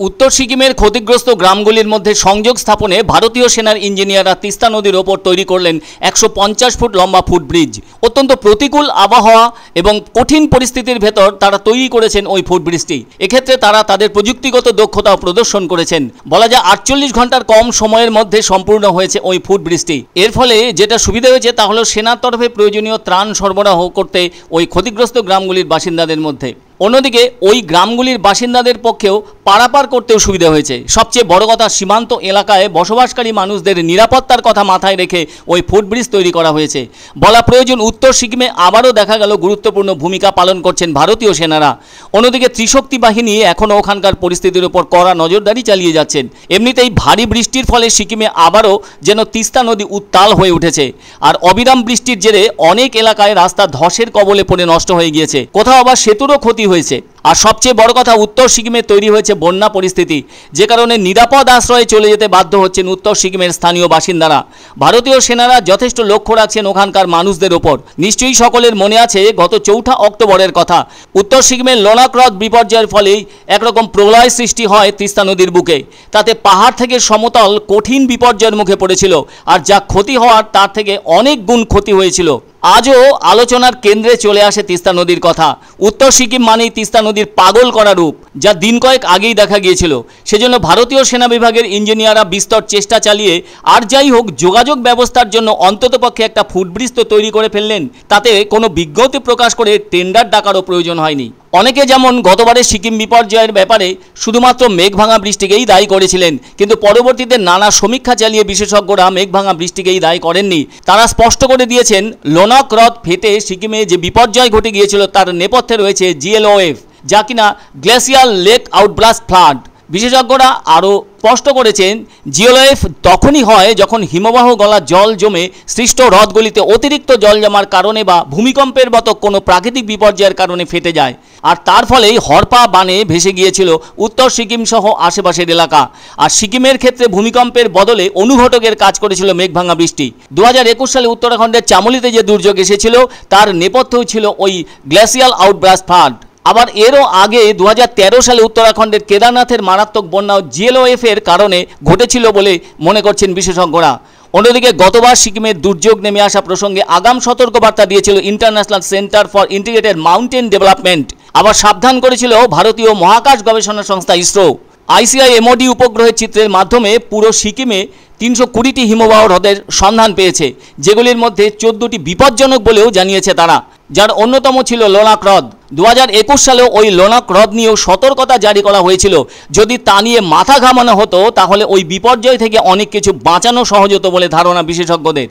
उत्तर सिक्किमेर क्षतिग्रस्त ग्रामगुलिर मध्य संयोग स्थापने भारतीय सेनार इंजिनियाररा तीस्ता नदीर ओपर तैरी करलेन 150 फुट लम्बा फुटब्रिज। अत्यंत प्रतिकूल आबहावा एवं कठिन परिस्थितिर भेतर तारा तैरी करेछेन ओई फुटब्रिजटी। एक्षेत्रे तारा तादेर प्रযুক্তিগত दक्षता प्रदर्शन करेछेन। बला যায় 48 घंटार कम समयेर मध्य सम्पूर्ण हयेछे ओई फुटब्रिजटी। एर फले जेटा सुविधा हयेछे ता हलो सेनार तरफे प्रयोजनीय त्राण सरबराह करते ओई क्षतिग्रस्त ग्रामगुलिर बासिन्दादेर मध्य। अन्यदिके ओई ग्रामगुलिर बासिन्दादेर पक्षेও पारापार करतेও सुविधा হয়েছে। সবচেয়ে বড় কথা সীমান্ত এলাকায় বসবাসকারী মানুষদের নিরাপত্তার কথা মাথায় রেখে ওই ফুটব্রিজ তৈরি করা হয়েছে। বলা প্রয়োজন উত্তর সিকিমে আবারও দেখা গেল গুরুত্বপূর্ণ ভূমিকা পালন করছেন ভারতীয় সেনারা। অন্যদিকে ত্রিশক্তি বাহিনী এখনও ওখানকার পরিস্থিতির উপর কড়া নজরদারি চালিয়ে যাচ্ছেন। এমনিতেই ভারী বৃষ্টির ফলে সিকিমে আবারও যেন তিস্তা নদী উত্তাল হয়ে উঠেছে। আর অবিরাম বৃষ্টির জেরে অনেক এলাকায় রাস্তা ধসের কবলে পড়ে নষ্ট হয়ে গিয়েছে, কোথাও আবার সেতুরও ক্ষতি হয়েছে। আর সবচেয়ে বড় কথা উত্তর সিকিমে তৈরি হয়েছে বন্যা পরিস্থিতি, যে কারণে নিরাপদ আশ্রয়ে চলে যেতে বাধ্য হচ্ছেন উত্তর সিকিমের স্থানীয় বাসিন্দারা। ভারতীয় সেনারা যথেষ্ট লক্ষ্য রাখছেন ওখানকার মানুষদের ওপর। নিশ্চয়ই সকলের মনে আছে গত 4 অক্টোবরের কথা। উত্তর সিকিমের লোনাক হ্রদ বিপর্যয়ের ফলেই একরকম প্রলয় সৃষ্টি হয় তিস্তা নদীর বুকে। তাতে পাহাড় থেকে সমতল কঠিন বিপর্যয়ের মুখে পড়েছিল, আর যা ক্ষতি হওয়ার তার থেকে অনেক গুণ ক্ষতি হয়েছিল। আজও আলোচনার কেন্দ্রে চলে আসে তিস্তা নদীর কথা। উত্তর সিকিম মানেই তিস্তা নদীর পাগল করা রূপ, যা দিন কয়েক আগেই দেখা গিয়েছিল। সেজন্য ভারতীয় সেনা বিভাগের ইঞ্জিনিয়াররা বিস্তর চেষ্টা চালিয়ে আর যাই হোক যোগাযোগ ব্যবস্থার জন্য অন্ততপক্ষে একটা ফুটব্রিজ তো তৈরি করে ফেললেন। তাতে কোনো বিজ্ঞপ্তি প্রকাশ করে টেন্ডার ডাকারও প্রয়োজন হয়নি। অনেকে যেমন গতবারে সিকিম বিপর্যয়ের ব্যাপারে শুধুমাত্র মেঘভাঙা বৃষ্টিকেই দায়ী করেছিলেন, কিন্তু পরবর্তীতে নানা সমীক্ষা চালিয়ে বিশেষজ্ঞরা মেঘভাঙা বৃষ্টিকেই দায়ী করেননি। তারা স্পষ্ট করে দিয়েছেন লোনাক হ্রদ ফেটে সিকিমে যে বিপর্যয় ঘটে গিয়েছিল তার নেপথ্যে রয়েছে GLOF, যা কিনা গ্লেসিয়াল লেক আউটব্লাস্ট ফ্লাড। বিশেষজ্ঞরা আরও স্পষ্ট করেছেন GLOF তখনই হয় যখন হিমবাহ গলা জল জমে সৃষ্ট হ্রদগুলিতে অতিরিক্ত জল জমার কারণে বা ভূমিকম্পের মতো কোনো প্রাকৃতিক বিপর্যয়ের কারণে ফেটে যায়। আর তার ফলেই হরপা বানে ভেসে গিয়েছিল উত্তর সিকিম সহ আশেপাশের এলাকা। আর সিকিমের ক্ষেত্রে ভূমিকম্পের বদলে অনুঘটকের কাজ করেছিল মেঘভাঙা বৃষ্টি। 2021 সালে উত্তরাখণ্ডের চামোলিতে যে দুর্যোগ এসেছিল তার নেপথ্যেও ছিল ওই গ্লেসিয়াল আউটব্লাস্ট ফ্লাড। আবার এরও আগে 2013 সালে উত্তরাখণ্ডের কেদারনাথের মারাত্মক বন্যাও GLOF এর কারণে ঘটেছিল বলে মনে করছেন বিশেষজ্ঞরা। অন্যদিকে গতবার সিকিমের দুর্যোগ নেমে আসা প্রসঙ্গে আগাম সতর্কবার্তা দিয়েছিল international centre for integrated mountain development. আবার সাবধান করেছিল ভারতীয় মহাকাশ গবেষণা সংস্থা ইসরো। ICI MOD উপগ্রহের চিত্রের মাধ্যমে পুরো সিকিমে 320টি হিমবাহ হ্রদের সন্ধান পেয়েছে, যেগুলির মধ্যে 14টি বিপজ্জনক বলেও জানিয়েছে তারা, যার অন্যতম ছিল লোনাক হ্রদ। 2021 সালেও ওই লোনাক হ্রদ নিয়েও সতর্কতা জারি করা হয়েছিল। যদি তা নিয়ে মাথা ঘামানো হতো তাহলে ওই বিপর্যয় থেকে অনেক কিছু বাঁচানো সহজ হতো বলে ধারণা বিশেষজ্ঞদের।